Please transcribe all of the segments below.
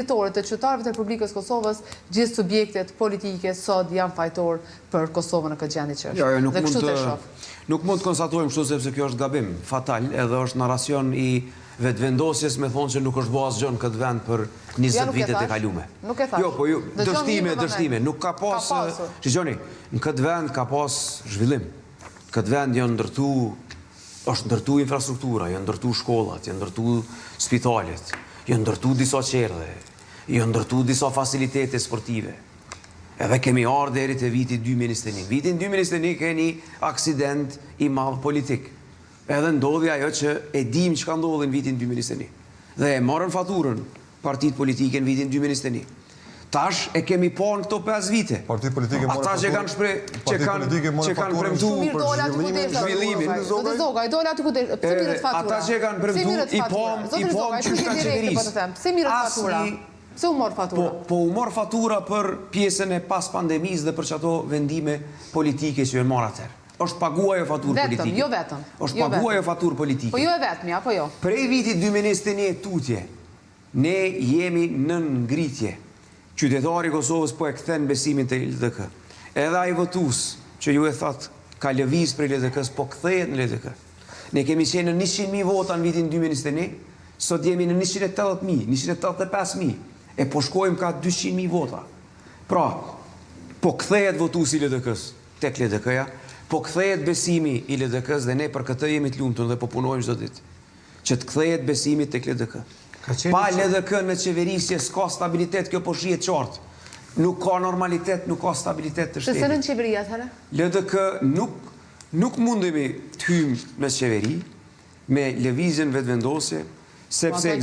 Të qytetarëve të Republikës Kosovës, gjithë subjektet politike sot janë fajtor për Kosovën në këtë gjendje që është. Dhe kështu të shoh. Nuk mund të konstatojmë kështu sepse kjo është gabim fatal, edhe është narracion i vetëvendosjes me thonë që nuk është bërë asgjë në këtë vend për 20 vitet e kalume. Nuk e thash. Jo, po ju dështime, nuk ka pas, shigjoni, në këtë vend ka pas zhvillim. Këtë vend është ndërtu infrastruktura, janë ndërtu shkollat, janë ndërtu spitalet, janë ndërtu disa qerdhe, janë ndërtu disa facilitete sportive. Edhe kemi ardhur deri te viti 2021. Vitin 2021 keni aksident i madh politik. Edhe ndodhi ajo që e dim çka ndodhi në vitin 2021. Dhe e morën faturën partitë politike në vitin 2021. Tash e kemi pa në këto 5 vite. Partitë politike morën faturën. Ata që kanë premtuar për zhvillimin. Zotë Zoga, i dola aty ku pse mirët fatura. Ata që kanë premtuar i pam çështja e qeverisë. Pse mirët fatura? Pse u mor fatura? Po u mor fatura për pjesën e pas pandemisë dhe për çato vendime politike që janë marrë atëherë. Është paguar ajo faturë politike. Jo vetëm. Është paguar ajo faturë politike. Po jo e vetmi, apo jo? Prej vitit 2021 tutje, ne jemi në ngritje. Qytetari i Kosovës po e kthen besimin te LDK. Edhe ai votues që ju e thatë ka lëviz për LDK-s po kthehet në LDK. Ne kemi qenë në 100.000 vota në vitin 2021, sot jemi në 180.000, 185.000. E po shkojmë ka 200.000 vota. Pra, po kthehet votuesi i LDK-s tek LDK-ja, po kthehet besimi i LDK-s dhe ne për këtë jemi të lumtur dhe po punojmë çdo ditë. Që të kthehet besimi tek LDK. Pa LDK në qeverisje s'ka stabilitet, kjo po shihet qartë. Nuk ka normalitet, nuk ka stabilitet të shtetit. Se në qeveri atëherë? LDK nuk mundemi të hyjmë në qeveri me lëvizjen vetvendosje, sepse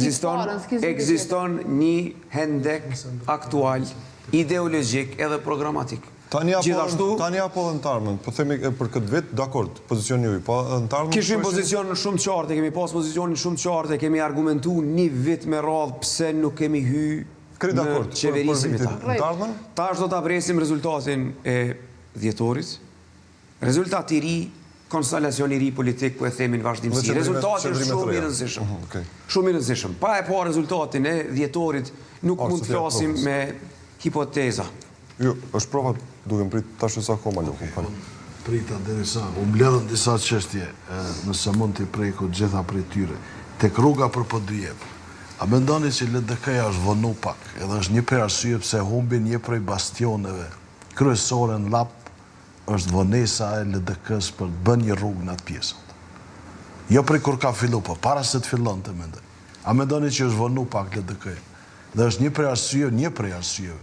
ekziston një hendek aktual, ideologjik edhe programatik. Tani apo antarmën, po themi për këtë vit, dakord, pozicioni juaj, po antarmën. Kishim pozicion shumë të qartë, kemi pas pozicionin shumë të qartë, kemi argumentuar një vit me radhë pse nuk kemi hyrë në qeverisje me ta. Tash do ta presim rezultatin e dhjetorit. Rezultat i ri, konstelacion i ri politik, po e themi në vazhdimsi. Rezultati është shumë i rëndësishëm. Shumë i rëndësishëm. Pa e pa rezultatin e dhjetorit, nuk mund të flasim me hipoteza. Jo, është prova duke më prit tash sa koma lukun. Prita derisa u mbledhën disa çështje, nëse mund t'i preku gjitha prej tyre. Tek rruga për PD-jep. A mendoni se LDK-ja është vonu pak, edhe është një prej arsyeve pse humbi një prej bastioneve kryesore në Lap është vonesa e LDK-s për të bërë një rrugë në atë pjesë. Jo prej kur ka fillu, po para se të fillonte mendoj. A mendoni që është vonu pak LDK-ja? Dhe është një prej arsyeve